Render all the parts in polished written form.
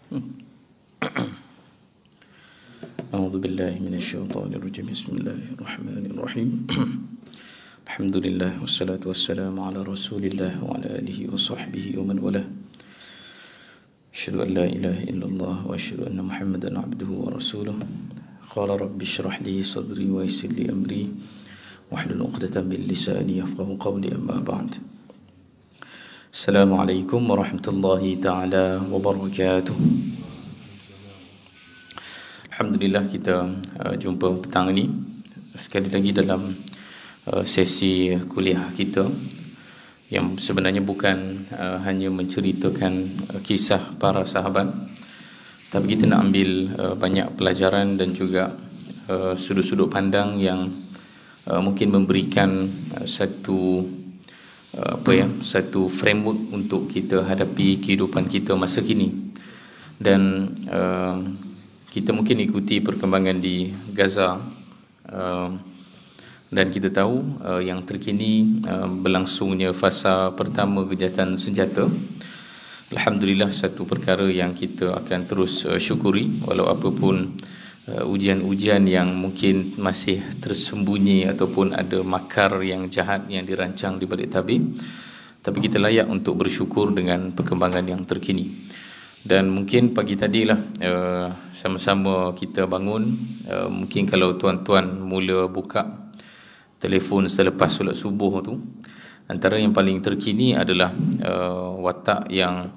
أعوذ بالله من الشيطان الرجيم بسم الله الرحمن الرحيم الحمد لله والصلاة والسلام على رسول الله وعلى آله وصحبه ومن والاه أشهد أن لا إله إلا الله وأشهد أن محمدا عبده ورسوله قال رب اشرح لي صدري ويسر لي أمري واحلل عقدة من لساني يفقهوا قولي أما بعد السلام عليكم ورحمة الله تعالى وبركاته. Alhamdulillah kita jumpa petang ini sekali lagi dalam sesi kuliah kita yang sebenarnya bukan hanya menceritakan kisah para sahabat, tapi kita nak ambil banyak pelajaran dan juga sudut-sudut pandang yang mungkin memberikan satu framework untuk kita hadapi kehidupan kita masa kini. Dan kita mungkin ikuti perkembangan di Gaza, dan kita tahu yang terkini berlangsungnya fasa pertama gejatan senjata. Alhamdulillah, satu perkara yang kita akan terus syukuri, walau apapun ujian-ujian yang mungkin masih tersembunyi ataupun ada makar yang jahat yang dirancang di balik tabir, tapi kita layak untuk bersyukur dengan perkembangan yang terkini. Dan mungkin pagi tadilah sama-sama kita bangun, mungkin kalau tuan-tuan mula buka telefon selepas solat subuh tu, antara yang paling terkini adalah watak yang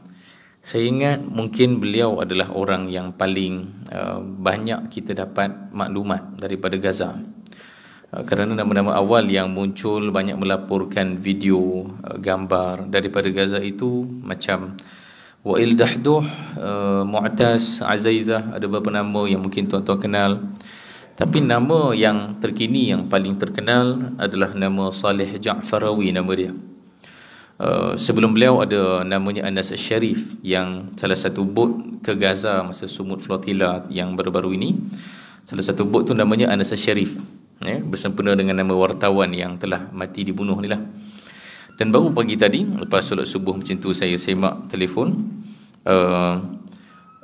saya ingat mungkin beliau adalah orang yang paling banyak kita dapat maklumat daripada Gaza, kerana nama-nama awal yang muncul banyak melaporkan video, gambar daripada Gaza itu macam Wa'il Dahduh, Mu'taz, Azaizah, ada beberapa nama yang mungkin tuan-tuan kenal. Tapi nama yang terkini yang paling terkenal adalah nama Saleh Ja'farawi, nama dia. Sebelum beliau ada namanya Anas Syarif, yang salah satu bot ke Gaza masa sumut flotilla yang baru-baru ini. Salah satu bot tu namanya Anas Syarif, bersempena dengan nama wartawan yang telah mati dibunuh ni lah. Dan baru pagi tadi lepas solat subuh macam tu saya semak telefon,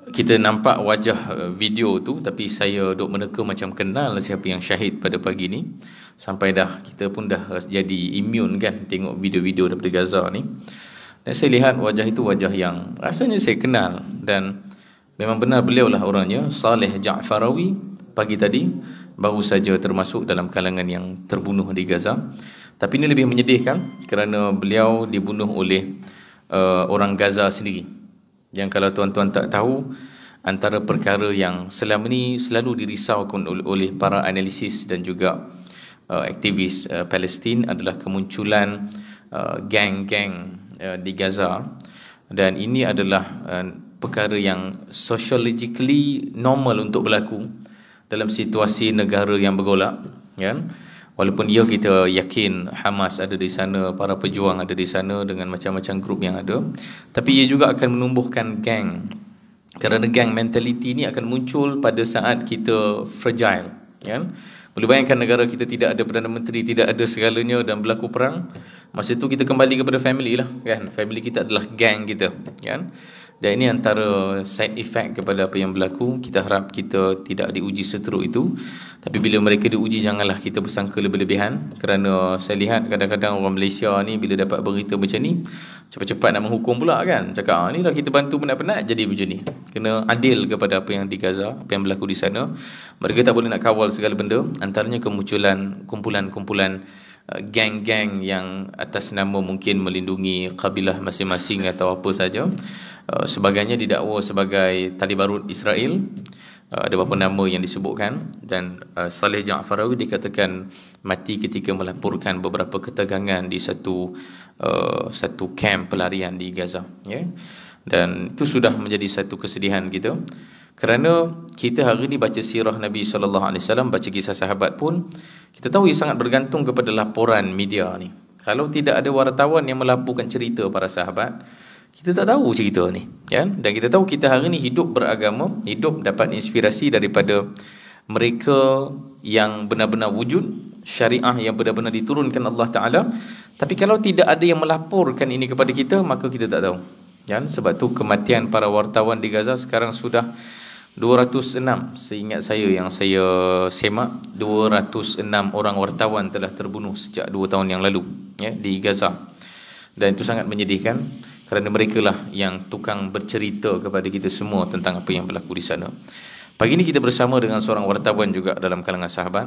kita nampak wajah video tu, tapi saya duk meneka macam kenal siapa yang syahid pada pagi ni. Sampai dah kita pun dah jadi immune kan tengok video-video daripada Gaza ni. Dan saya lihat wajah itu wajah yang rasanya saya kenal, dan memang benar beliau lah orangnya, Saleh Ja'farawi. Pagi tadi baru saja termasuk dalam kalangan yang terbunuh di Gaza. Tapi ini lebih menyedihkan kerana beliau dibunuh oleh orang Gaza sendiri. Yang kalau tuan-tuan tak tahu, antara perkara yang selama ini selalu dirisaukan oleh para analisis dan juga aktivis Palestin adalah kemunculan geng-geng di Gaza. Dan ini adalah perkara yang sociologically normal untuk berlaku dalam situasi negara yang bergolak, kan? Walaupun kita yakin Hamas ada di sana, para pejuang ada di sana dengan macam-macam grup yang ada, tapi ia juga akan menumbuhkan geng. Kerana geng mentality ni akan muncul pada saat kita fragile, kan? Boleh bayangkan negara kita tidak ada Perdana Menteri, tidak ada segalanya dan berlaku perang. Masa itu kita kembali kepada family lah, kan? Family kita adalah geng kita, kan? Dan ini antara side effect kepada apa yang berlaku. Kita harap kita tidak diuji seteruk itu. Tapi bila mereka diuji, janganlah kita bersangka lebih-lebihan. Kerana saya lihat kadang-kadang orang Malaysia ni bila dapat berita macam ni, cepat-cepat nak menghukum pula, kan? Cakap, ni lah kita bantu penat-penat jadi macam ni. Kena adil kepada apa yang di Gaza, apa yang berlaku di sana. Mereka tak boleh nak kawal segala benda. Antaranya kemunculan kumpulan-kumpulan geng-geng yang atas nama mungkin melindungi kabilah masing-masing atau apa saja. Sebagainya didakwa sebagai tali barut Israel. Ada beberapa nama yang disebutkan. Dan Saleh Ja'farawi dikatakan mati ketika melaporkan beberapa ketegangan di satu kamp pelarian di Gaza, ya. Dan itu sudah menjadi satu kesedihan kita, kerana kita hari ini baca sirah Nabi SAW, baca kisah sahabat pun, kita tahu ia sangat bergantung kepada laporan media ni. Kalau tidak ada wartawan yang melaporkan cerita para sahabat, kita tak tahu cerita ni, kan? Dan kita tahu kita hari ni hidup beragama, hidup dapat inspirasi daripada mereka yang benar-benar wujud, syariah yang benar-benar diturunkan Allah Ta'ala. Tapi kalau tidak ada yang melaporkan ini kepada kita, maka kita tak tahu, Sebab tu kematian para wartawan di Gaza sekarang sudah 206, seingat saya yang saya semak, 206 orang wartawan telah terbunuh sejak 2 tahun yang lalu di Gaza. Dan itu sangat menyedihkan kerana mereka lah yang tukang bercerita kepada kita semua tentang apa yang berlaku di sana. Pagi ini kita bersama dengan seorang wartawan juga dalam kalangan sahabat.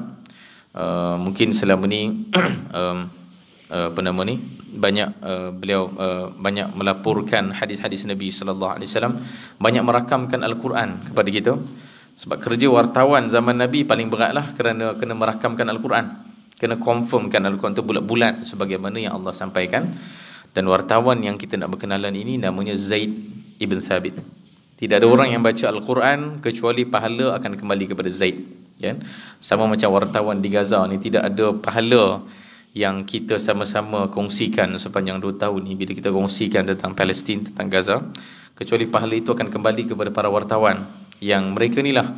Mungkin selama ni beliau banyak melaporkan hadis-hadis Nabi sallallahu alaihi wasallam, banyak merakamkan Al-Quran kepada kita. Sebab kerja wartawan zaman Nabi paling beratlah kerana kena merakamkan Al-Quran, kena confirmkan Al-Quran itu bulat-bulat sebagaimana yang Allah sampaikan. Dan wartawan yang kita nak berkenalan ini namanya Zaid ibn Thabit. Tidak ada orang yang baca Al-Quran kecuali pahala akan kembali kepada Zaid, sama macam wartawan di Gaza ni, tidak ada pahala yang kita sama-sama kongsikan sepanjang 2 tahun ni bila kita kongsikan tentang Palestin, tentang Gaza, kecuali pahala itu akan kembali kepada para wartawan yang mereka ni lah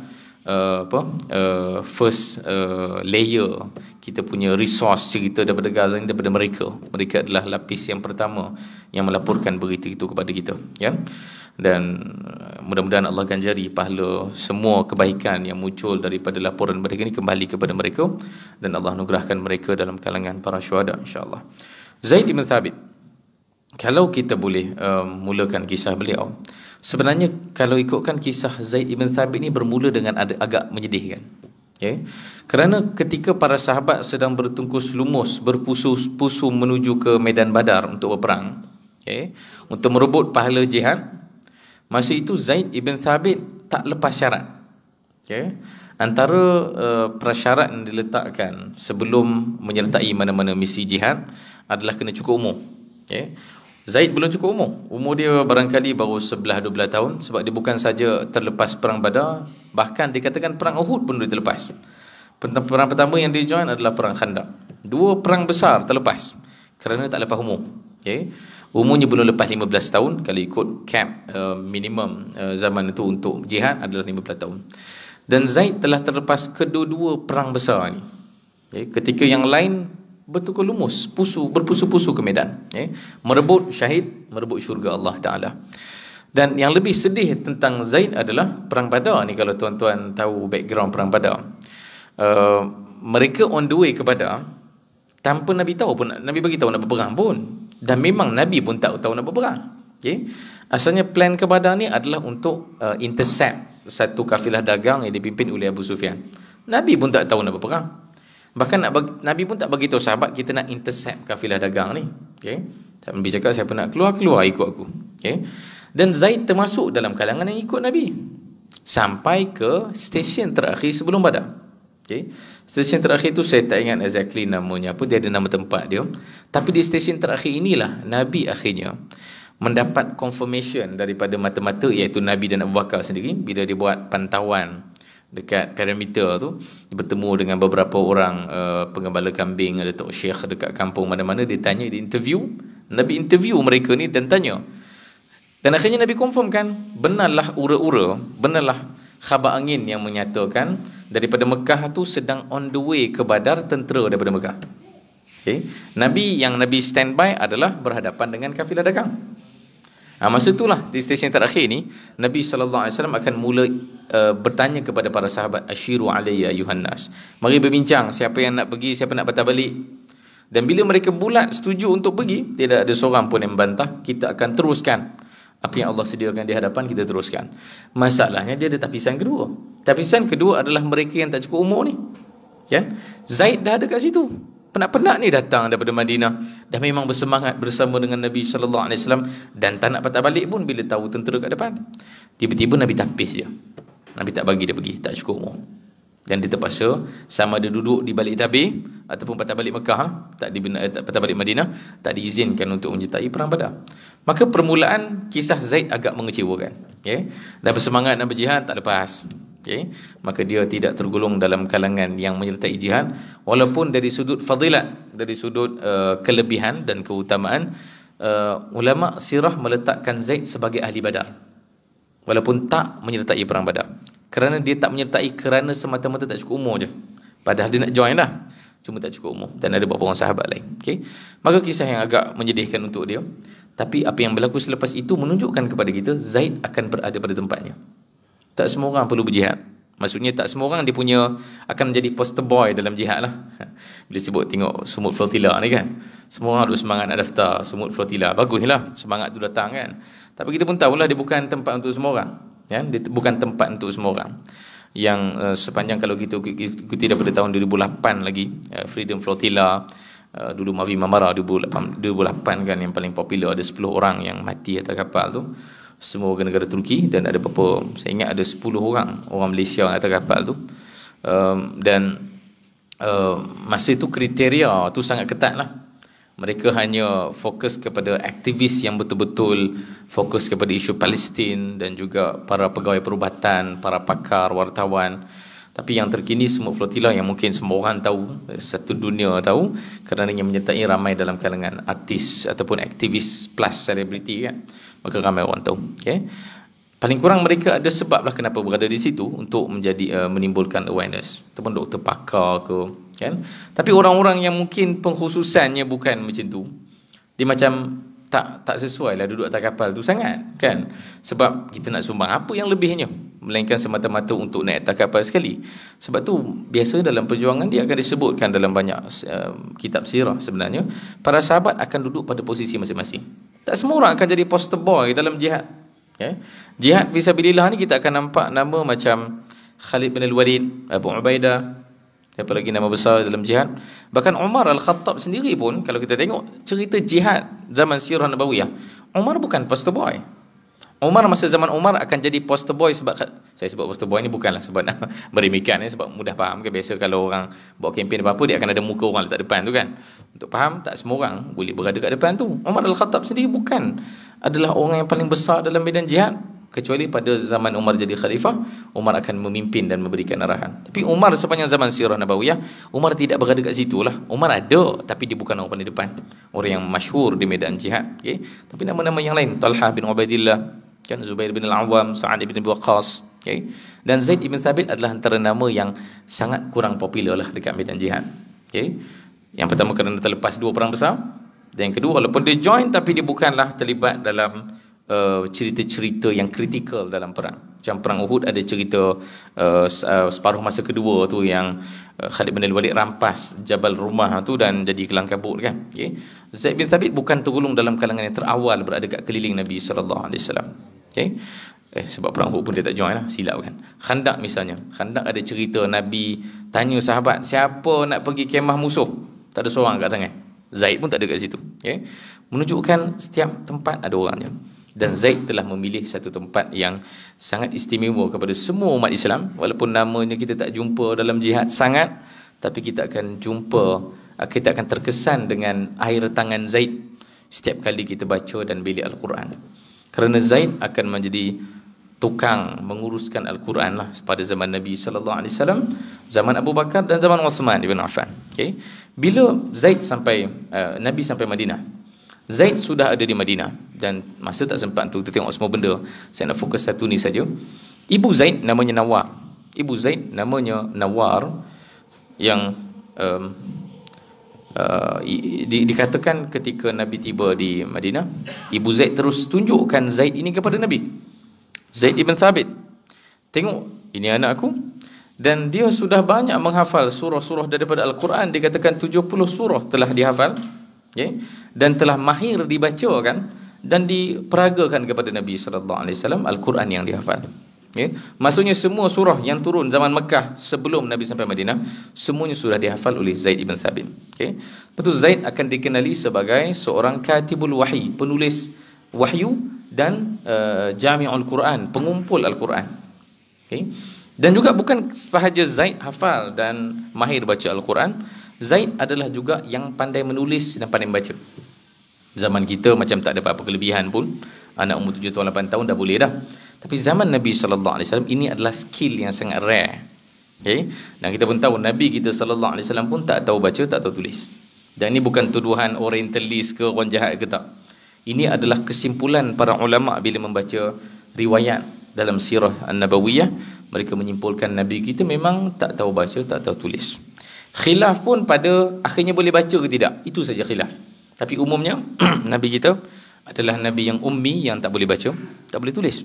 first layer kita punya resource cerita daripada Gaza ni, daripada mereka. Mereka adalah lapis yang pertama yang melaporkan berita itu kepada kita, dan mudah-mudahan Allah ganjari pahala semua kebaikan yang muncul daripada laporan mereka ini kembali kepada mereka, dan Allah anugerahkan mereka dalam kalangan para syuhada insya-Allah. Zaid ibn Thabit, kalau kita boleh mulakan kisah beliau, sebenarnya kalau ikutkan kisah Zaid ibn Thabit ini bermula dengan agak menyedihkan. Kerana ketika para sahabat sedang bertungkus lumus, berpusu-pusu menuju ke medan Badar untuk berperang, untuk merebut pahala jihad, masa itu Zaid ibn Thabit tak lepas syarat. Antara prasyarat yang diletakkan sebelum menyertai mana-mana misi jihad adalah kena cukup umur. Zaid belum cukup umur. Umur dia barangkali baru 11-12 tahun, sebab dia bukan saja terlepas perang Badar, bahkan dikatakan perang Uhud pun dia terlepas. Perang pertama yang dia join adalah perang Khandaq. 2 perang besar terlepas kerana tak lepas umur. Umurnya belum lepas 15 tahun. Kalau ikut cap minimum zaman itu untuk jihad adalah 15 tahun. Dan Zaid telah terlepas kedua-dua perang besar ni. Ketika yang lain bertukar lumus, berpusu-pusu ke medan, merebut syahid, merebut syurga Allah Ta'ala. Dan yang lebih sedih tentang Zaid adalah perang Badar ni. Kalau tuan-tuan tahu background perang Badar, mereka on the way ke Badar tanpa Nabi tahu pun, Nabi bagi tahu nak berperang pun, dan memang Nabi pun tak tahu nak berperang. Asalnya plan ke Badar ni adalah untuk intercept satu kafilah dagang yang dipimpin oleh Abu Sufyan. Nabi pun tak tahu nak berperang. Bahkan Nabi pun tak bagi tahu sahabat kita nak intercept kafilah dagang ni. Nabi cakap siapa nak keluar ikut aku. Dan Zaid termasuk dalam kalangan yang ikut Nabi sampai ke stesen terakhir sebelum Badar. Stesen terakhir tu saya tak ingat exactly namanya apa, dia ada nama tempat dia. Tapi di stesen terakhir inilah Nabi akhirnya mendapat confirmation daripada mata-mata, iaitu Nabi dan Abu Bakar sendiri, bila dia buat pantauan dekat perimeter tu, dia bertemu dengan beberapa orang penggembala kambing, ada tok syekh dekat kampung mana-mana, dia tanya, dia interview, Nabi interview mereka ni dan tanya. Dan akhirnya Nabi confirmkan, benarlah ura-ura, benarlah khabar angin yang menyatakan daripada Mekah tu sedang on the way ke Badar tentera daripada Mekah. Nabi standby adalah berhadapan dengan kafilah dagang. Masa itulah di stesen terakhir ni, Nabi SAW akan mula bertanya kepada para sahabat, asyiru alayya ayuhan nas, mari berbincang siapa yang nak pergi, siapa nak patah balik. Dan bila mereka bulat setuju untuk pergi, tidak ada seorang pun yang membantah, kita akan teruskan apa yang Allah sediakan di hadapan, kita teruskan. Masalahnya dia ada tapisan kedua. Tapisan kedua adalah mereka yang tak cukup umur ni. Zaid dah ada kat situ, penat-penat ni datang daripada Madinah, dah memang bersemangat bersama dengan Nabi SAW, dan tak nak patah balik pun bila tahu tentera kat depan. Tiba-tiba Nabi tapis je, Nabi tak bagi dia pergi, tak cukup umur. Dan dia terpaksa sama ada duduk di balik tabir ataupun patah balik Mekah, patah balik Madinah, tak diizinkan untuk menyertai perang Badar. Maka permulaan kisah Zaid agak mengecewakan. Dah bersemangat nak berjihad, tak lepas. Maka dia tidak tergolong dalam kalangan yang menyertai jihad, walaupun dari sudut fadilat, dari sudut kelebihan dan keutamaan, ulama sirah meletakkan Zaid sebagai ahli Badar walaupun tak menyertai perang Badar. Kerana dia tak menyertai kerana semata-mata tak cukup umur je, padahal dia nak join dah, cuma tak cukup umur, dan ada beberapa orang sahabat lain. Maka kisah yang agak menyedihkan untuk dia. Tapi apa yang berlaku selepas itu menunjukkan kepada kita Zaid akan berada pada tempatnya. Tak semua orang perlu berjihad. Maksudnya tak semua orang dia punya akan menjadi poster boy dalam jihad lah. Bila sebut tengok Sumut Flotilla ni kan, semua orang duk semangat nak daftar Sumut Flotilla. Baguslah semangat tu datang kan. Tapi kita pun tahulah dia bukan tempat untuk semua orang. Dia bukan tempat untuk semua orang. Yang sepanjang kalau kita ikuti daripada tahun 2008 lagi, Freedom Flotilla, dulu Mavi Mamara 2008 kan, yang paling popular ada 10 orang yang mati atas kapal tu, semua warga negara Turki, dan ada berapa, saya ingat ada 10 orang Malaysia atas kapal tu. Dan masa itu kriteria tu sangat ketat lah. Mereka hanya fokus kepada aktivis yang betul-betul fokus kepada isu Palestin, dan juga para pegawai perubatan, para pakar, wartawan. Tapi yang terkini Sumut Flotilla yang mungkin semua orang tahu, satu dunia tahu, kerana ia menyertai ramai dalam kalangan artis ataupun aktivis plus selebriti kan, maka ramai orang tahu. Okay? Paling kurang mereka ada sebab lah kenapa berada di situ, untuk menjadi menimbulkan awareness, ataupun doktor pakar ke kan. Tapi orang-orang yang mungkin pengkhususannya bukan macam tu, dia macam tak sesuai lah duduk atas kapal tu sangat kan. Sebab kita nak sumbang apa yang lebihnya, melainkan semata-mata untuk naik atas kapal sekali. Sebab tu biasa dalam perjuangan dia akan disebutkan dalam banyak kitab sirah, sebenarnya para sahabat akan duduk pada posisi masing-masing. Tak semua orang akan jadi poster boy dalam jihad. Jihad fisabilillah ni kita akan nampak nama macam Khalid bin Al-Walid, Abu Ubaidah, siapa lagi nama besar dalam jihad. Bahkan Umar Al-Khattab sendiri pun, kalau kita tengok cerita jihad zaman Sirah Nabawiyah, Umar bukan poster boy. Umar masa zaman Umar akan jadi poster boy sebab, saya sebut poster boy ni bukanlah sebab nak meremehkan, sebab mudah faham kan. Biasa kalau orang buat kempen apa-apa, dia akan ada muka orang letak depan tu kan. Untuk faham, tak semua orang boleh berada kat depan tu. Umar Al-Khattab sendiri bukan adalah orang yang paling besar dalam medan jihad, kecuali pada zaman Umar jadi khalifah, Umar akan memimpin dan memberikan arahan. Tapi Umar sepanjang zaman Sirah Nabawiyah, Umar tidak berada kat situ lah. Umar ada, tapi dia bukan orang paling depan, orang yang masyhur di medan jihad. Okay? Tapi nama-nama yang lain, Talha bin Ubaidillah, kan, Zubair bin Al-Awwam, Sa'ad bin Abi Waqqas, okay? Dan Zaid ibn Thabit adalah antara nama yang sangat kurang popular lah dekat medan jihad. Okay? Yang pertama kerana terlepas 2 perang besar, dan yang kedua walaupun dia join, tapi dia bukanlah terlibat dalam cerita-cerita yang kritikal dalam perang. Macam perang Uhud ada cerita separuh masa kedua tu yang Khalid bin Al-Walid rampas Jabal Rumah tu dan jadi kelang kabut kan. Okay? Zaid bin Thabit bukan tergolong dalam kalangan yang terawal berada kat keliling Nabi SAW. Okay? Sebab perang Uhud pun dia tak join lah, silap kan. Khandak misalnya, Khandak ada cerita Nabi tanya sahabat, siapa nak pergi kemah musuh? Tak ada seorang kat tangan. Zaid pun tak ada kat situ. Okay? Menunjukkan setiap tempat ada orangnya. Dan Zaid telah memilih satu tempat yang sangat istimewa kepada semua umat Islam. Walaupun namanya kita tak jumpa dalam jihad sangat, tapi kita akan jumpa, kita akan terkesan dengan air tangan Zaid setiap kali kita baca dan bilik Al-Quran. Kerana Zaid akan menjadi tukang menguruskan Al-Quran lah pada zaman Nabi SAW, zaman Abu Bakar dan zaman Uthman ibn Affan. Okay? Bila Zaid sampai, Nabi sampai Madinah, Zaid sudah ada di Madinah, dan masa tak sempat untuk kita tengok semua benda, saya nak fokus satu ni saja. Ibu Zaid namanya Nawar. Ibu Zaid namanya Nawar, yang dikatakan ketika Nabi tiba di Madinah, ibu Zaid terus tunjukkan Zaid ini kepada Nabi. Zaid ibn Thabit, tengok, ini anak aku, dan dia sudah banyak menghafal surah-surah daripada Al-Quran. Dikatakan 70 surah telah dihafal, okay? Dan telah mahir dibacakan dan diperagakan kepada Nabi SAW Al-Quran yang dihafal. Okay? Maksudnya semua surah yang turun zaman Mekah sebelum Nabi sampai Madinah, semuanya sudah dihafal oleh Zaid ibn Thabit. Okay? Betul, Zaid akan dikenali sebagai seorang katibul wahyi, penulis wahyu, dan jami'ul Quran, pengumpul Al-Quran. Okay? Dan juga bukan sahaja Zaid hafal dan mahir baca Al-Quran, Zaid adalah juga yang pandai menulis dan pandai membaca. Zaman kita macam tak ada apa-apa kelebihan pun, anak umur 7 tahun 8 tahun dah boleh dah. Tapi zaman Nabi SAW ini adalah skill yang sangat rare. Okay? Dan kita pun tahu Nabi kita SAW pun tak tahu baca, tak tahu tulis. Dan ini bukan tuduhan orientalis ke orang jahat ke tak. Ini adalah kesimpulan para ulama bila membaca riwayat dalam sirah An-Nabawiyah. Mereka menyimpulkan Nabi kita memang tak tahu baca, tak tahu tulis. Khilaf pun pada akhirnya boleh baca ke tidak, itu saja khilaf. Tapi umumnya Nabi kita adalah Nabi yang ummi, yang tak boleh baca, tak boleh tulis.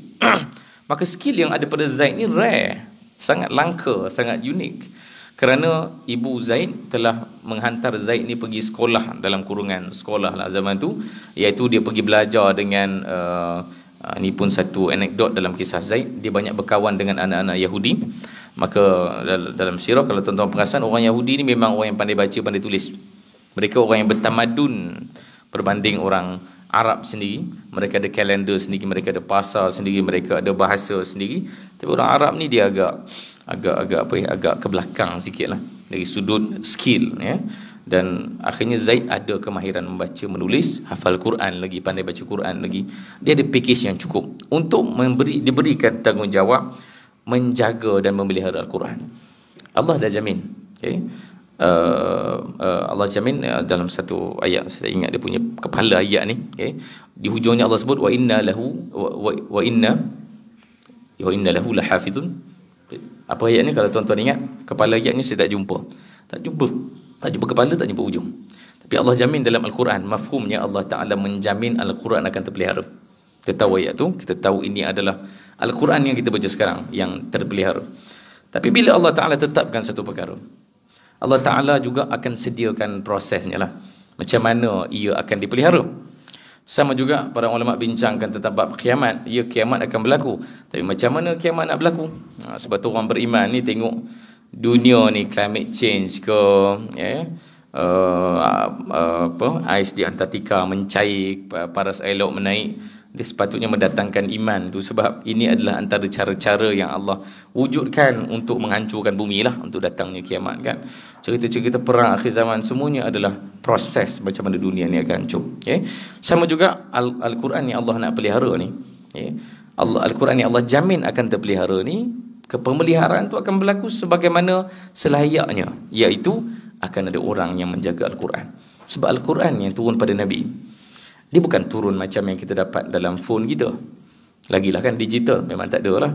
Maka skill yang ada pada Zaid ni rare, sangat langka, sangat unik. Kerana ibu Zaid telah menghantar Zaid ni pergi sekolah, dalam kurungan sekolah lah zaman tu, iaitu dia pergi belajar dengan ni pun satu anekdot dalam kisah Zaid, dia banyak berkawan dengan anak-anak Yahudi. Maka dalam sirah, kalau tuan-tuan perasan, orang Yahudi ni memang orang yang pandai baca, pandai tulis. Mereka orang yang bertamadun berbanding orang Arab sendiri. Mereka ada kalender sendiri, mereka ada pasar sendiri, mereka ada bahasa sendiri. Tapi orang Arab ni dia agak ke belakang sikitlah dari sudut skill, ya. Dan akhirnya Zaid ada kemahiran membaca, menulis, hafal Quran lagi, pandai baca Quran lagi. Dia ada package yang cukup untuk diberikan tanggungjawab menjaga dan memelihara Al-Quran. Allah dah jamin, okay? Allah jamin dalam satu ayat, saya ingat dia punya kepala ayat ni, okay? Di hujungnya Allah sebut wa inna lahu lahafizun. Apa ayat ni? Kalau tuan-tuan ingat, kepala ayat ni saya tak jumpa kepala, tak jumpa ujung. Tapi Allah jamin dalam Al-Quran, mafhumnya Allah Ta'ala menjamin Al-Quran akan terpelihara. Kita tahu ayat tu, kita tahu ini adalah Al-Quran yang kita baca sekarang yang terpelihara. Tapi bila Allah Ta'ala tetapkan satu perkara, Allah Ta'ala juga akan sediakan prosesnya lah, macam mana ia akan dipelihara. Sama juga para ulama bincangkan tentang bab kiamat. Ya, kiamat akan berlaku, tapi macam mana kiamat nak berlaku? Sebab tu orang beriman ni tengok dunia ni, climate change ke, ais di Antartika mencair, paras air laut menaik, dia sepatutnya mendatangkan iman tu. Sebab ini adalah antara cara-cara yang Allah wujudkan untuk menghancurkan bumi lah, untuk datangnya kiamat, kan. Cerita-cerita perang akhir zaman semuanya adalah proses macam mana dunia ni akan hancur, okay? Sama juga Al-Quran yang Allah nak pelihara ni, okay? Al-Quran yang Allah jamin akan terpelihara ni, kepemeliharaan tu akan berlaku sebagaimana selayaknya, iaitu akan ada orang yang menjaga Al-Quran. Sebab Al-Quran yang turun pada Nabi, dia bukan turun macam yang kita dapat dalam phone kita. Lagilah kan digital, memang tak ada lah.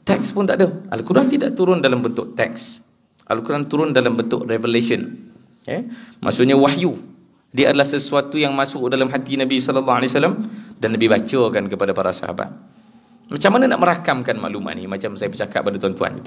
Teks pun tak ada. Al-Quran tidak turun dalam bentuk teks. Al-Quran turun dalam bentuk revelation. Maksudnya wahyu. Dia adalah sesuatu yang masuk dalam hati Nabi SAW dan Nabi bacakan kepada para sahabat. Macam mana nak merakamkan maklumat ni? Macam saya bercakap pada tuan-tuan,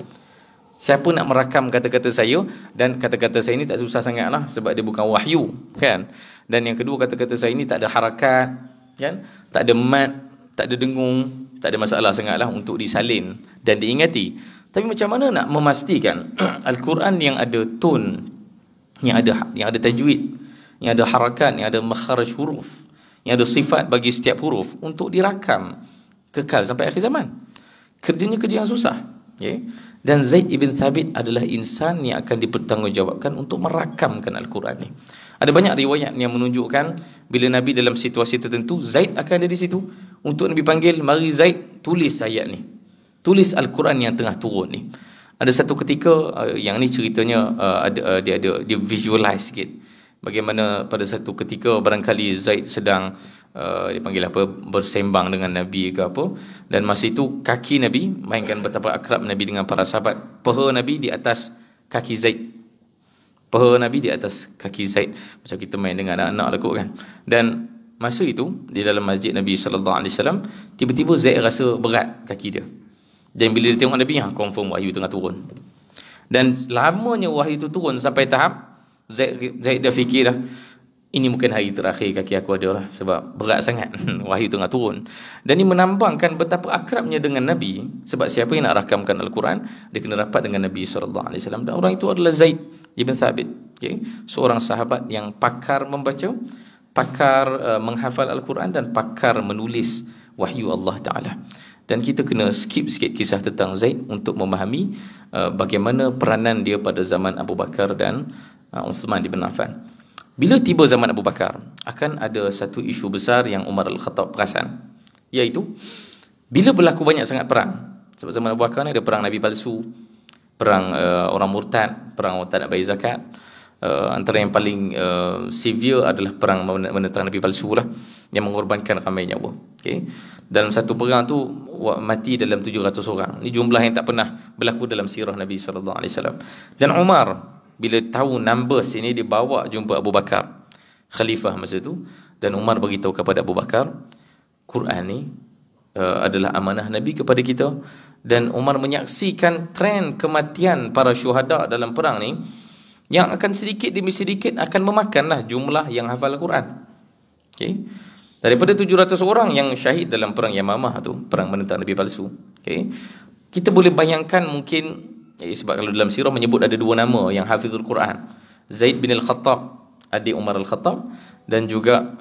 siapa nak merakam kata-kata saya? Dan kata-kata saya ni tak susah sangat lah, sebab dia bukan wahyu, kan. Dan yang kedua, kata-kata saya ni tak ada harakat, kan, tak ada mat, tak ada dengung, tak ada masalah sangat lah untuk disalin dan diingati. Tapi macam mana nak memastikan Al-Quran yang ada tone, yang ada tajwid, yang ada harakat, yang ada makharaj huruf, yang ada sifat bagi setiap huruf, untuk dirakam kekal sampai akhir zaman? Kerjanya kerja yang susah, okay? Dan Zaid ibn Thabit adalah insan yang akan dipertanggungjawabkan untuk merakamkan Al-Quran ni. Ada banyak riwayat yang menunjukkan bila Nabi dalam situasi tertentu, Zaid akan ada di situ untuk Nabi panggil, mari Zaid, tulis ayat ni, tulis Al-Quran yang tengah turun ni. Ada satu ketika, yang ni ceritanya dia visualize sikit, bagaimana pada satu ketika barangkali Zaid sedang dia panggil apa, bersembang dengan Nabi ke apa, dan masa itu kaki Nabi, mainkan betapa akrab Nabi dengan para sahabat, paha Nabi di atas kaki Zaid, paha Nabi di atas kaki Zaid, macam kita main dengan anak-anak lah kot, kan. Dan masa itu di dalam masjid Nabi SAW, tiba-tiba Zaid rasa berat kaki dia, dan bila dia tengok Nabi, confirm wahyu tengah turun. Dan lamanya wahyu itu turun sampai tahap Zaid dah fikir dah, ini mungkin hari terakhir kaki aku ada lah, sebab berat sangat wahyu tengah turun. Dan ini menambangkan betapa akrabnya dengan Nabi. Sebab siapa yang nak rakamkan Al-Quran, dia kena rapat dengan Nabi SAW. Dan orang itu adalah Zaid ibn Thabit, okay? Seorang sahabat yang pakar membaca, pakar menghafal Al-Quran, dan pakar menulis wahyu Allah Ta'ala. Dan kita kena skip sikit kisah tentang Zaid untuk memahami bagaimana peranan dia pada zaman Abu Bakar dan Uthman ibn Affan. Bila tiba zaman Abu Bakar, akan ada satu isu besar yang Umar Al-Khattab perasan, iaitu bila berlaku banyak sangat perang. Sebab zaman Abu Bakar ni ada perang Nabi palsu, perang orang murtad, perang orang tak nak bayar zakat. Antara yang paling severe adalah perang menentang Nabi palsu lah, yang mengorbankan ramai nyawa, okay? Dalam satu perang tu mati dalam 700 orang. Ini jumlah yang tak pernah berlaku dalam sirah Nabi SAW. Dan Umar bila tahu numbers ini, dia bawa jumpa Abu Bakar, khalifah masa tu, dan Umar beritahu kepada Abu Bakar, Quran ni adalah amanah Nabi kepada kita, dan Umar menyaksikan tren kematian para syuhada dalam perang ni, yang akan sedikit demi sedikit akan memakanlah jumlah yang hafal Quran. Okay. Daripada 700 orang yang syahid dalam perang Yamamah tu, perang menentang Nabi palsu. Okay. Kita boleh bayangkan mungkin, sebab kalau dalam sirah menyebut ada dua nama yang hafizul Quran. Zaid bin Al-Khattab, adik Umar Al-Khattab, dan juga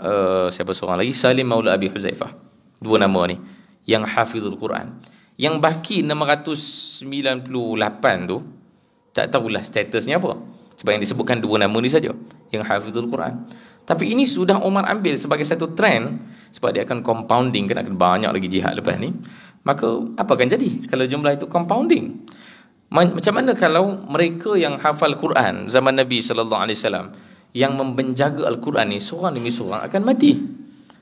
siapa seorang lagi, Salim Maula Abi Huzaifah. Dua nama ni yang hafizul Quran. Yang baki 698 tu tak tahulah statusnya apa, sebab yang disebutkan dua nama ni saja yang hafizul Quran. Tapi ini sudah Umar ambil sebagai satu trend, sebab dia akan compounding, kan akan banyak lagi jihad lepas ni. Maka apa akan jadi kalau jumlah itu compounding? Macam mana kalau mereka yang hafal Quran zaman Nabi sallallahu alaihi wasallam yang menjaga Al-Quran ni seorang demi seorang akan mati?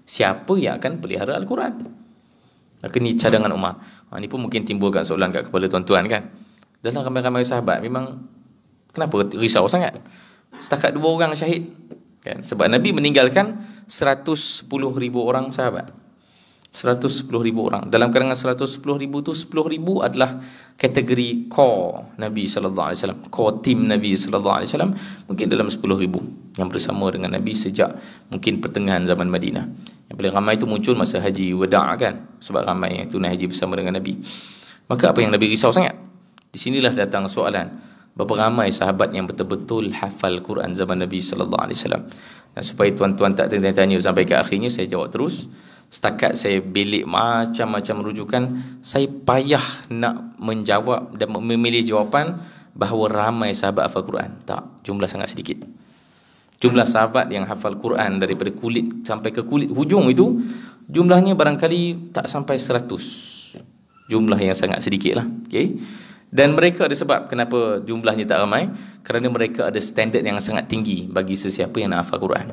Siapa yang akan pelihara Al-Quran? Maka ni cadangan Umar. Ini pun mungkin timbulkan soalan kat kepala tuan-tuan kan. Dalam ramai-ramai sahabat memang kenapa risau sangat? Setakat 2 orang syahid kan? Sebab Nabi meninggalkan 110,000 orang sahabat. 110,000 orang. Dalam kalangan 110,000 tu 10,000 adalah kategori core Nabi sallallahu alaihi wasallam, core team Nabi sallallahu alaihi wasallam, mungkin dalam 10,000 yang bersama dengan Nabi sejak mungkin pertengahan zaman Madinah. Yang paling ramai itu muncul masa haji wada' kan, sebab ramai yang tunai haji bersama dengan Nabi. Maka apa yang Nabi risau sangat? Di sinilah datang soalan, berapa ramai sahabat yang betul-betul hafal Quran zaman Nabi sallallahu alaihi wasallam. Dan supaya tuan-tuan tak tanya-tanya sampai ke akhirnya, saya jawab terus. Setakat saya belik macam-macam rujukan, saya payah nak menjawab dan memilih jawapan bahawa ramai sahabat hafal Quran. Tak, jumlah sangat sedikit. Jumlah sahabat yang hafal Quran daripada kulit sampai ke kulit hujung itu, jumlahnya barangkali tak sampai 100. Jumlah yang sangat sedikit lah. Okay? Dan mereka ada sebab kenapa jumlahnya tak ramai, kerana mereka ada standard yang sangat tinggi bagi sesiapa yang nak hafal Quran.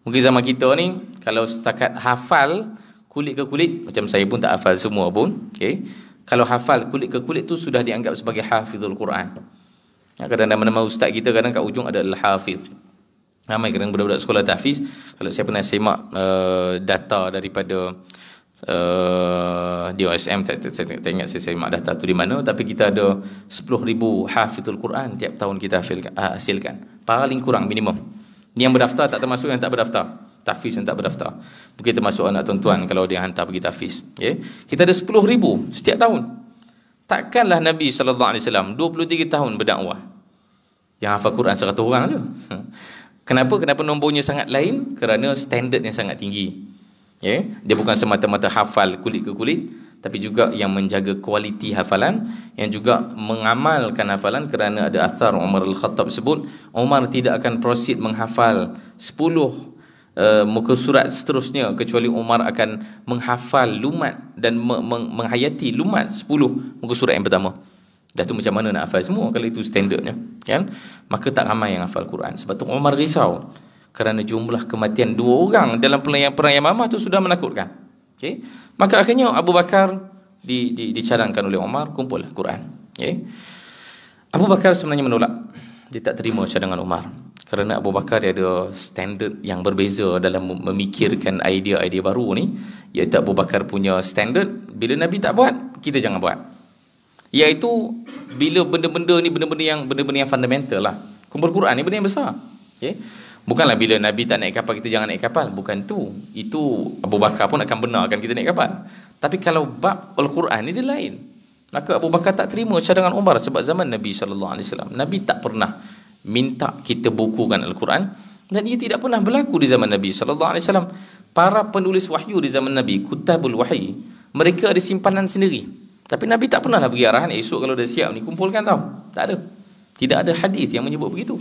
Mungkin zaman kita ni, kalau setakat hafal kulit ke kulit, macam saya pun tak hafal semua pun, okay? Kalau hafal kulit ke kulit tu sudah dianggap sebagai hafizul Quran. Kadang-kadang nama-nama ustaz kita kadang kat ujung adalah hafiz. Ramai kadang budak-budak sekolah tahfiz. Kalau saya pernah semak data daripada DOSM, saya tak ingat saya semak data tu di mana, tapi kita ada 10,000 hafizul Quran tiap tahun kita hasilkan. Paling kurang minimum. Yang berdaftar tak termasuk yang tak berdaftar. Tahfiz yang tak berdaftar. Mungkin termasuk anak tuan-tuan kalau dia hantar pergi tahfiz. Okay? Kita ada 10,000 setiap tahun. Takkanlah Nabi SAW 23 tahun berdakwah yang hafal Quran 100 orang je. Kenapa nombornya sangat lain? Kerana standard yang sangat tinggi. Okay? Dia bukan semata-mata hafal kulit ke kulit, tapi juga yang menjaga kualiti hafalan, yang juga mengamalkan hafalan. Kerana ada athar Umar Al-Khattab sebut, Umar tidak akan proceed menghafal 10 muka surat seterusnya kecuali Umar akan menghafal lumat dan menghayati lumat 10 muka surat yang pertama. Dah tu macam mana nak hafal semua kalau itu standardnya, kan? Maka tak ramai yang hafal Quran. Sebab tu Umar risau kerana jumlah kematian 2 orang dalam perang Yamamah tu sudah menakutkan. Okay? Maka akhirnya Abu Bakar dicadangkan oleh Umar, kumpullah Quran. Okay? Abu Bakar sebenarnya menolak. Dia tak terima cadangan Umar. Kerana Abu Bakar dia ada standard yang berbeza dalam memikirkan idea-idea baru ni. Iaitu Abu Bakar punya standard, bila Nabi tak buat, kita jangan buat. Iaitu bila benda-benda ni benda-benda yang fundamental lah. Kumpul Quran ni benda yang besar. Okay? Bukanlah bila Nabi tak naik kapal, kita jangan naik kapal. Bukan tu. Itu Abu Bakar pun akan benarkan kita naik kapal. Tapi kalau bab Al-Quran ni dia lain. Maka Abu Bakar tak terima cadangan Umar. Sebab zaman Nabi SAW, Nabi tak pernah minta kita bukukan Al-Quran. Dan ia tidak pernah berlaku di zaman Nabi SAW. Para penulis wahyu di zaman Nabi, kutabul wahyi, mereka ada simpanan sendiri. Tapi Nabi tak pernah bagi arahan, esok kalau dah siap ni kumpulkan tau. Tak ada. Tidak ada hadis yang menyebut begitu.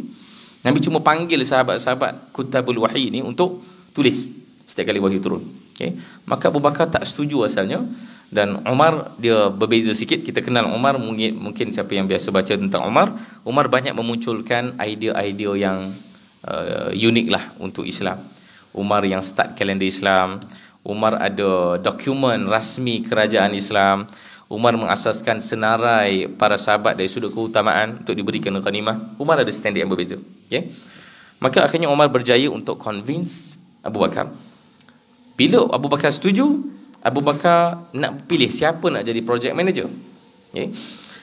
Nabi cuma panggil sahabat-sahabat kutabul wahyi ni untuk tulis setiap kali wahyu turun. Okay? Maka Abu Bakar tak setuju asalnya. Dan Umar dia berbeza sikit. Kita kenal Umar, mungkin siapa yang biasa baca tentang Umar, Umar banyak memunculkan idea-idea yang unik lah untuk Islam. Umar yang start kalender Islam. Umar ada dokumen rasmi kerajaan Islam. Umar mengasaskan senarai para sahabat dari sudut keutamaan untuk diberikan ghanimah. Umar ada standard yang berbeza. Okay? Maka akhirnya Umar berjaya untuk convince Abu Bakar. Bila Abu Bakar setuju, Abu Bakar nak pilih siapa nak jadi project manager. Okay.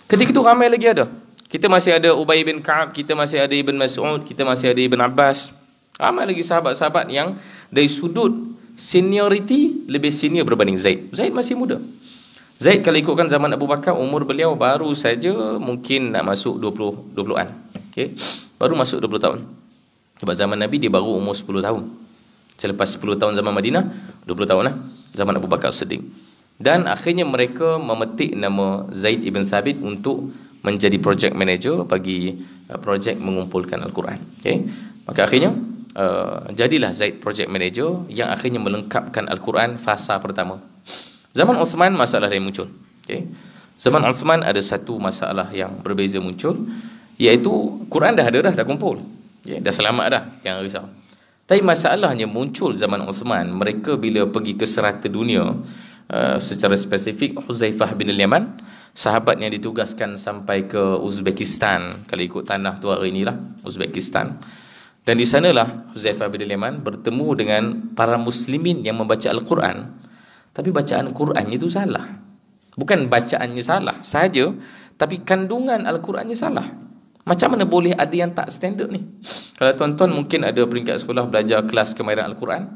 Ketika itu ramai lagi ada. Kita masih ada Ubay bin Ka'ab, kita masih ada Ibn Mas'ud, kita masih ada Ibn Abbas. Ramai lagi sahabat-sahabat yang dari sudut seniority lebih senior berbanding Zaid. Zaid masih muda. Zaid kalau ikutkan zaman Abu Bakar, umur beliau baru saja mungkin nak masuk 20-an. Okay. Baru masuk 20 tahun. Sebab zaman Nabi dia baru umur 10 tahun. Selepas 10 tahun zaman Madinah, 20 tahun lah zaman Abu Bakar Siddiq. Dan akhirnya mereka memetik nama Zaid ibn Thabit untuk menjadi project manager bagi projek mengumpulkan Al-Quran. Okay. Maka akhirnya jadilah Zaid project manager yang akhirnya melengkapkan Al-Quran fasa pertama. Zaman Uthman masalah lain muncul. Okay. Zaman Uthman ada satu masalah yang berbeza muncul, iaitu Quran dah kumpul. Okay. Dah selamat dah, jangan risau. Tapi masalahnya muncul zaman Uthman. Mereka bila pergi ke serata dunia, secara spesifik Huzaifah bin al-Yaman, sahabat yang ditugaskan sampai ke Uzbekistan, kalau ikut tanah tu hari inilah Uzbekistan. Dan di sanalah Huzaifah bin al-Yaman bertemu dengan para muslimin yang membaca Al-Quran. Tapi bacaan Qurannya itu salah. Bukan bacaannya salah saja, tapi kandungan Al-Qurannya salah. Macam mana boleh ada yang tak standard ni? Kalau tuan-tuan mungkin ada peringkat sekolah belajar kelas kemahiran Al-Quran,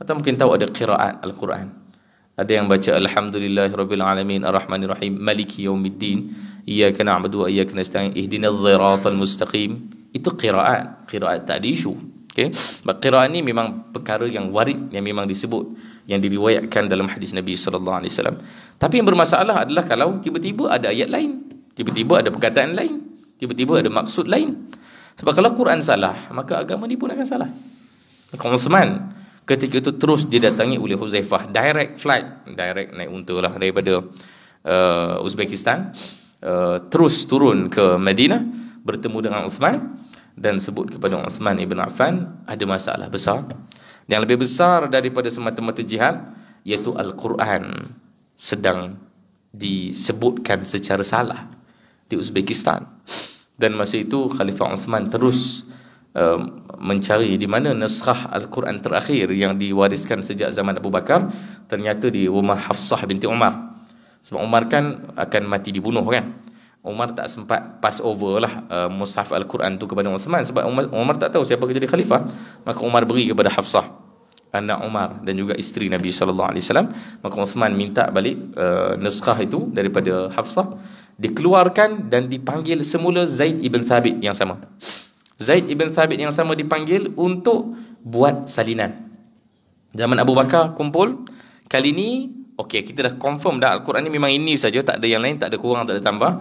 atau mungkin tahu ada qiraat Al-Quran. Ada yang baca Alhamdulillahirabbil alamin arrahmanir rahim maliki yaumiddin iyyaka na'budu wa iyyaka nasta'in ihdinas siratal mustaqim. Itu qiraat tak ada isu. Okey. Qiraat ni memang perkara yang warid, yang memang disebut, yang diriwayatkan dalam hadis Nabi sallallahu alaihi wasallam. Tapi yang bermasalah adalah kalau tiba-tiba ada ayat lain, tiba-tiba ada perkataan lain, tiba-tiba ada maksud lain. Sebab kalau Quran salah, maka agama ni pun akan salah. Maka Uthman ketika itu terus didatangi oleh Huzaifah, direct naik unta lah daripada Uzbekistan, terus turun ke Madinah, bertemu dengan Uthman dan sebut kepada Uthman ibn Affan ada masalah besar. Yang lebih besar daripada semata-mata jihad, iaitu Al-Quran sedang disebutkan secara salah di Uzbekistan. Dan masa itu Khalifah Uthman terus mencari di mana naskah Al-Quran terakhir yang diwariskan sejak zaman Abu Bakar. Ternyata di rumah Hafsah binti Umar. Sebab Umar kan akan mati dibunuh kan. Umar tak sempat pass over lah mushaf Al-Quran tu kepada Uthman, sebab Umar tak tahu siapa yang jadi khalifah. Maka Umar beri kepada Hafsah, anak Umar, dan juga isteri Nabi sallallahu alaihi wasallam. Maka Uthman minta balik naskah itu daripada Hafsah, dikeluarkan dan dipanggil semula Zaid ibn Thabit yang sama. Zaid ibn Thabit yang sama dipanggil untuk buat salinan. Zaman Abu Bakar kumpul, kali ni okey, kita dah confirm dah Al-Quran ni memang ini saja, tak ada yang lain, tak ada kurang, tak ada tambah.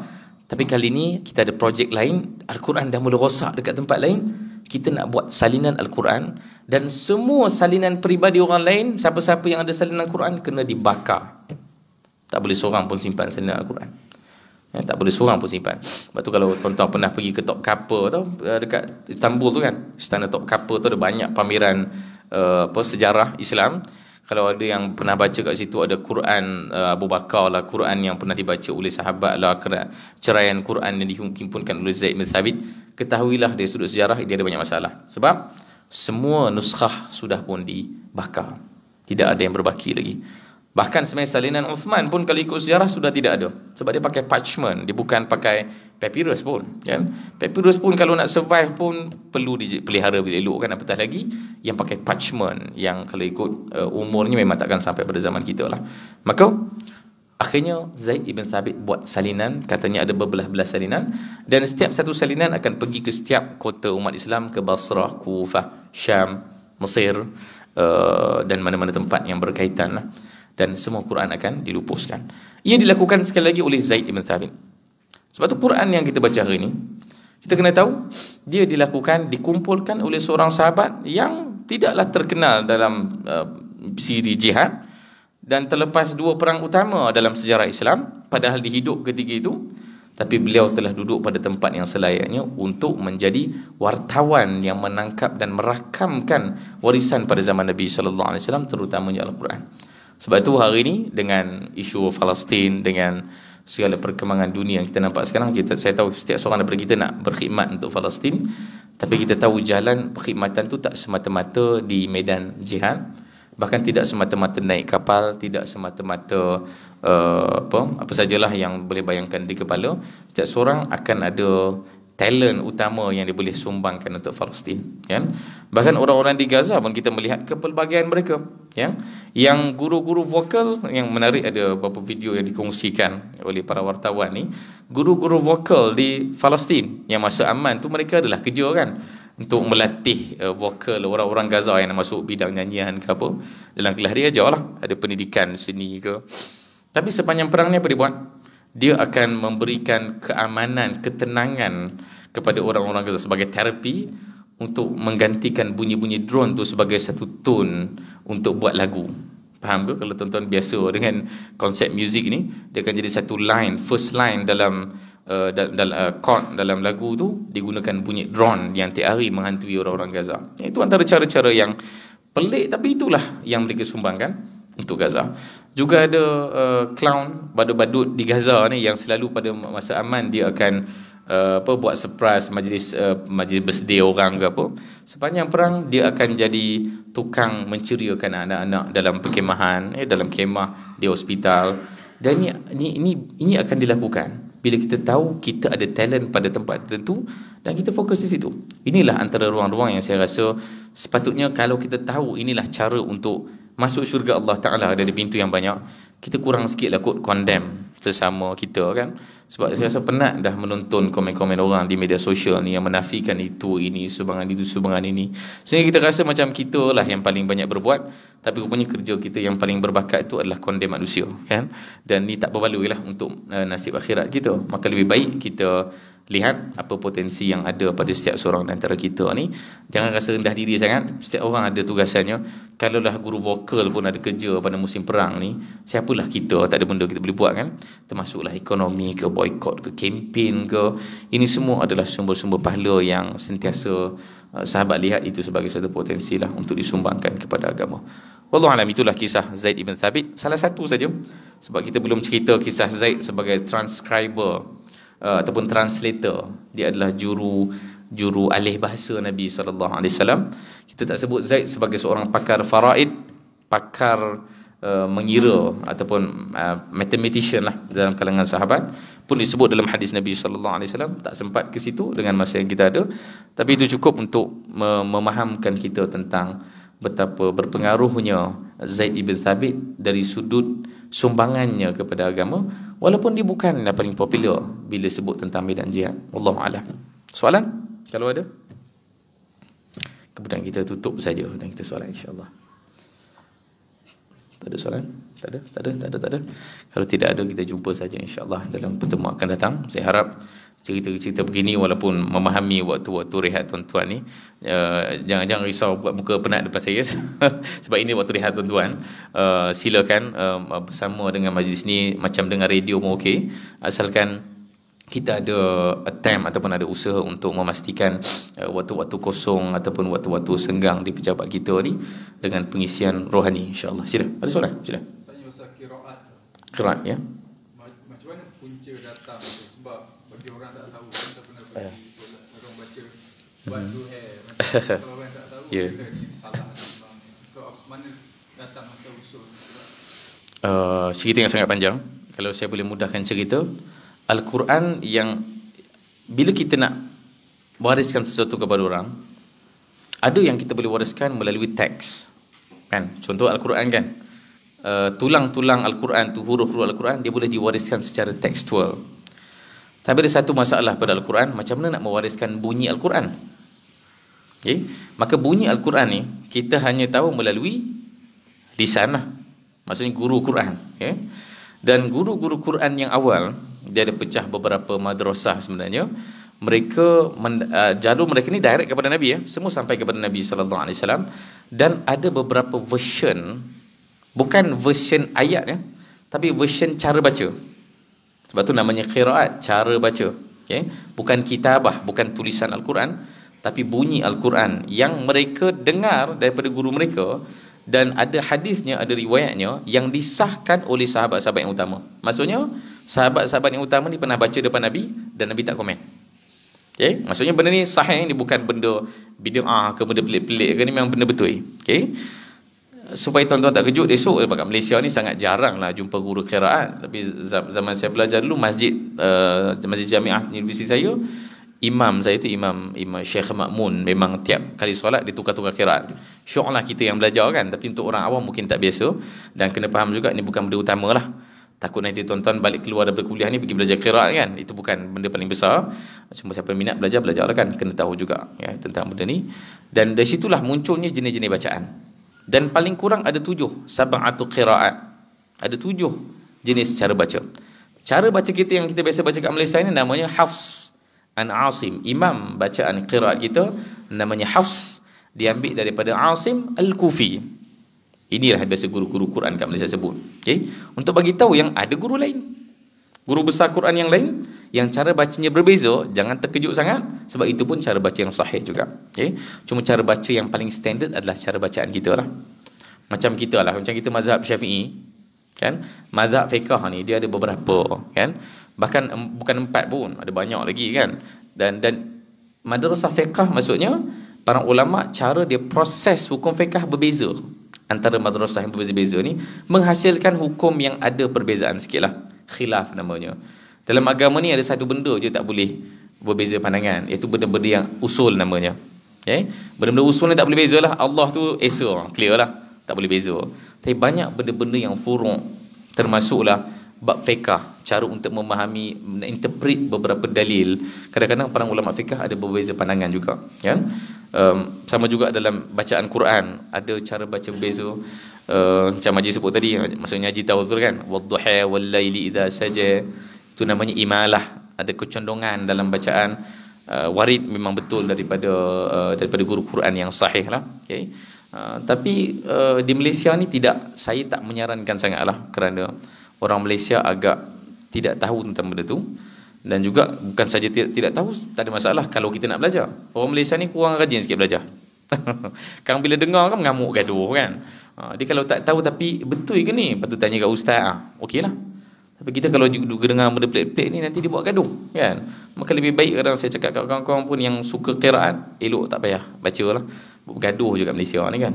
Tapi kali ni kita ada projek lain, Al-Quran dah mula rosak dekat tempat lain. Kita nak buat salinan Al-Quran, dan semua salinan peribadi orang lain, siapa-siapa yang ada salinan Al-Quran kena dibakar. Tak boleh seorang pun simpan salinan Al-Quran. Tak boleh seorang pun simpan. Sebab tu kalau tuan-tuan pernah pergi ke Topkapi tu, dekat Istanbul tu kan, istana Topkapi tu ada banyak pameran sejarah Islam. Kalau ada yang pernah baca kat situ, ada Quran Abu Bakar lah, Quran yang pernah dibaca oleh sahabat lah, ceraian Quran yang dihimpunkan oleh Zaid bin Thabit, ketahuilah dari sudut sejarah dia ada banyak masalah. Sebab semua nuskhah sudah pun dibakar, tidak ada yang berbaki lagi. Bahkan sebenarnya salinan Uthman pun kalau ikut sejarah sudah tidak ada, sebab dia pakai parchment, dia bukan pakai papyrus pun kan. Papyrus pun kalau nak survive pun perlu dipelihara elok kan, apatah lagi yang pakai parchment, yang kalau ikut umurnya memang takkan sampai pada zaman kita lah. Maka akhirnya Zaid ibn Thabit buat salinan, katanya ada berbelah-belah salinan, dan setiap satu salinan akan pergi ke setiap kota umat Islam, ke Basrah, Kufah, Syam, Mesir, dan mana-mana tempat yang berkaitan lah. Dan semua Quran akan dilupuskan. Ia dilakukan sekali lagi oleh Zaid ibn Thabit. Sebab tu Quran yang kita baca hari ini, kita kena tahu dia dilakukan, dikumpulkan oleh seorang sahabat yang tidaklah terkenal dalam siri jihad, dan terlepas dua perang utama dalam sejarah Islam, padahal dihidup ketika itu. Tapi beliau telah duduk pada tempat yang selayaknya untuk menjadi wartawan yang menangkap dan merakamkan warisan pada zaman Nabi sallallahu alaihi wasallam, terutamanya Al-Quran. Sebab itu hari ini dengan isu Palestin, dengan segala perkembangan dunia yang kita nampak sekarang, saya tahu setiap seorang daripada kita nak berkhidmat untuk Palestin. Tapi kita tahu jalan perkhidmatan tu tak semata-mata di medan jihad, Bahkan tidak semata-mata naik kapal, tidak semata-mata apa sajalah yang boleh bayangkan di kepala. Setiap seorang akan ada talent utama yang dia boleh sumbangkan untuk Palestin, kan? Bahkan orang-orang di Gaza pun kita melihat kepelbagaian mereka, ya. Yang guru-guru vokal, yang menarik, ada beberapa video yang dikongsikan oleh para wartawan ni, guru-guru vokal di Palestin yang masa aman tu mereka adalah kerja, kan, untuk melatih vokal orang-orang Gaza yang nak masuk bidang nyanyian ke apa. Dalam kelas dia ajarlah, ada pendidikan seni ke. Tapi sepanjang perang ni apa dia buat? Dia akan memberikan keamanan, ketenangan kepada orang-orang Gaza sebagai terapi untuk menggantikan bunyi-bunyi drone tu sebagai satu tone untuk buat lagu. Faham ke? Kalau tuan-tuan biasa dengan konsep muzik ni, dia akan jadi satu line, first line dalam chord dalam lagu tu digunakan bunyi drone yang tiap hari menghantui orang-orang Gaza. Itu antara cara-cara yang pelik, tapi itulah yang mereka sumbangkan untuk Gaza. Juga ada clown badut-badut di Gaza ni yang selalu pada masa aman dia akan buat surprise majlis birthday orang ke apa. Sepanjang perang dia akan jadi tukang menceriakan anak-anak dalam perkemahan, dalam kemah di hospital. Dan ini akan dilakukan bila kita tahu kita ada talent pada tempat tertentu dan kita fokus di situ. Inilah antara ruang-ruang yang saya rasa sepatutnya kalau kita tahu inilah cara untuk masuk syurga Allah Ta'ala dari pintu yang banyak, kita kurang sikit lah kot condemn sesama kita, kan. Sebab saya rasa penat dah menonton komen-komen orang di media sosial ni yang menafikan itu, ini, sumbangan itu, sumbangan ini. Sehingga kita rasa macam kita lah yang paling banyak berbuat, tapi rupanya kerja kita yang paling berbakat itu adalah condemn manusia, kan. Dan ni tak berbaloi lah untuk nasib akhirat kita. Maka lebih baik kita lihat apa potensi yang ada pada setiap seorang antara kita ni. Jangan rasa rendah diri sangat. Setiap orang ada tugasannya. Kalaulah guru vokal pun ada kerja pada musim perang ni, siapalah kita tak ada benda kita boleh buat, kan. Termasuklah ekonomi ke, boykot ke, kempen ke. Ini semua adalah sumber-sumber pahala yang sentiasa sahabat lihat itu sebagai satu potensi lah untuk disumbangkan kepada agama. Wallahualam, itulah kisah Zaid ibn Thabit. Salah satu saja, sebab kita belum cerita kisah Zaid sebagai transcriber ataupun translator. Dia adalah juru alih bahasa Nabi SAW. Kita tak sebut Zaid sebagai seorang pakar faraid, pakar mengira ataupun mathematician lah dalam kalangan sahabat. Pun disebut dalam hadis Nabi SAW. Tak sempat ke situ dengan masa yang kita ada, tapi itu cukup untuk memahamkan kita tentang betapa berpengaruhnya Zaid ibn Thabit dari sudut sumbangannya kepada agama, walaupun dia bukan yang paling popular bila sebut tentang medan jihad. Wallahu a'lam. Soalan? Kalau ada? Kemudian kita tutup saja dan kita soalan, insya-Allah. Tak ada soalan? Tak ada. Kalau tidak ada, kita jumpa saja insya-Allah dalam pertemuan akan datang. Saya harap cerita-cerita begini, walaupun memahami waktu-waktu rehat tuan-tuan ni, jangan risau buat muka penat depan saya sebab ini waktu rehat tuan-tuan. Silakan bersama dengan majlis ni macam dengar radio pun okey, asalkan kita ada attempt ataupun ada usaha untuk memastikan waktu-waktu kosong ataupun waktu-waktu senggang di pejabat kita ni dengan pengisian rohani, insya-Allah. Sila. Ada soalan? Sila. Tanya pasal Qiraat, ya. Macam mana punca datang tu? Sebab bagi orang tak tahu, kita pernah pergi orang baca bantu hair. Kalau orang tak tahu, kita ni salah. So, mana datang asal usul? Cerita yang sangat panjang. Kalau saya boleh mudahkan cerita, Al-Quran yang bila kita nak wariskan sesuatu kepada orang, ada yang kita boleh wariskan melalui teks, kan. Contoh Al-Quran, kan, tulang-tulang Al-Quran tu, huruf-huruf Al-Quran, dia boleh diwariskan secara tekstual. Tapi ada satu masalah pada Al-Quran, macam mana nak mewariskan bunyi Al-Quran. Okay? Maka bunyi Al-Quran ni kita hanya tahu melalui lisan lah. Maksudnya guru Quran, okay? Dan guru-guru Quran yang awal, dia ada pecah beberapa madrasah sebenarnya. Mereka jalur mereka ni direct kepada Nabi, ya. Semua sampai kepada Nabi SAW. Dan ada beberapa version, bukan version ayat, ya, tapi version cara baca. Sebab tu namanya qiraat, cara baca, okay? Bukan kitabah, bukan tulisan Al-Quran, tapi bunyi Al-Quran yang mereka dengar daripada guru mereka. Dan ada hadisnya, ada riwayatnya yang disahkan oleh sahabat-sahabat yang utama. Maksudnya sahabat-sahabat yang utama ni pernah baca depan Nabi dan Nabi tak komen. Okay? Maksudnya benda ni sahih, ni bukan benda bid'ah ke benda pelik-pelik ke, ni memang benda betul. Okay? supaya tuan-tuan tak kejut, esok kat Malaysia ni sangat jarang lah jumpa guru qiraat. Tapi zaman saya belajar dulu, masjid Jamiah Universiti saya, imam saya tu Imam Syekh Makmun, memang tiap kali solat dia tukar-tukar qiraat. Syok lah kita yang belajar kan, tapi untuk orang awam mungkin tak biasa. Dan kena faham juga ni bukan benda utama lah. Takut nanti tuan-tuan balik keluar daripada kuliah ni pergi belajar qiraat kan, itu bukan benda paling besar. Cuma siapa minat belajarlah kan, kena tahu juga ya tentang benda ni. Dan dari situlah munculnya jenis-jenis bacaan. Dan paling kurang ada 7 sab'atu qiraat. Ada 7 jenis cara baca. Cara baca kita yang kita biasa baca kat Malaysia ni namanya Hafs an Asim. Imam bacaan qiraat kita namanya Hafs, diambil daripada Asim Al-Kufi. Inilah biasa guru-guru Quran kat Malaysia sebut. Okey, untuk bagi tahu yang ada guru lain, guru besar Quran yang lain yang cara bacanya berbeza, jangan terkejut sangat, sebab itu pun cara baca yang sahih juga. Okey, cuma cara baca yang paling standard adalah cara bacaan kita lah. Macam kita lah, macam kita mazhab Syafi'i kan, mazhab fiqh ni dia ada beberapa kan, bahkan bukan 4 pun, ada banyak lagi kan. Dan madrasah fiqh maksudnya para ulama cara dia proses hukum fiqh berbeza. Antara madrasah yang berbeza-beza ni menghasilkan hukum yang ada perbezaan sikit lah, khilaf namanya. Dalam agama ni ada satu benda je tak boleh berbeza pandangan, iaitu benda-benda yang usul namanya. Okay? Benda-benda usul ni tak boleh beza lah. Allah tu Esa, clear lah, tak boleh beza. Tapi banyak benda-benda yang furu', termasuklah bab fiqh, cara untuk memahami, interpret beberapa dalil. Kadang-kadang para ulama fiqh ada berbeza pandangan juga kan. Sama juga dalam bacaan Quran, ada cara baca berbeza. Macam Haji sebut tadi, maksudnya Haji tahu betul kan, wadduha wal laili idza saja, itu namanya imalah, ada kecondongan dalam bacaan. Warid memang betul daripada guru Quran yang sahih lah. Okay. Tapi di Malaysia ni tidak, saya tak menyarankan sangatlah, kerana orang Malaysia agak tidak tahu tentang benda tu. Dan juga bukan saja tidak tahu, tak ada masalah kalau kita nak belajar. Orang Malaysia ni kurang rajin sikit belajar. Kan bila dengar kan mengamuk gaduh kan. Dia kalau tak tahu tapi betul ke ni, patut tanya kat ustaz. Okey lah. Tapi kita kalau dengar benda pelik-pelik ni, nanti dia buat gaduh kan. Maka lebih baik kadang saya cakap kat kawan-kawan pun yang suka qiraat, elok tak payah baca lah. Bergaduh juga Malaysia ni kan.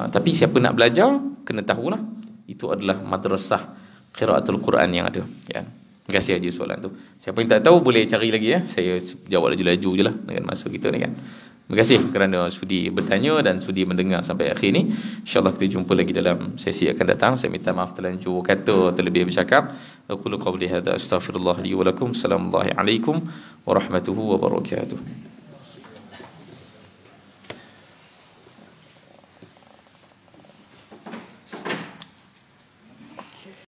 Tapi siapa nak belajar kena tahulah, itu adalah madrasah qiraatul Quran yang ada ya. Terima kasih Haji soalan tu. Siapa yang tak tahu boleh cari lagi ya. Saya jawab laju-laju je lah dengan masa kita ni kan. Terima kasih kerana sudi bertanya dan sudi mendengar sampai akhir ni. InsyaAllah kita jumpa lagi dalam sesi akan datang. Saya minta maaf terlanjur kata, terlebih bercakap. Aqulu qawli hadza astaghfirullah li wa lakum. Assalamualaikum warahmatullahi wabarakatuh.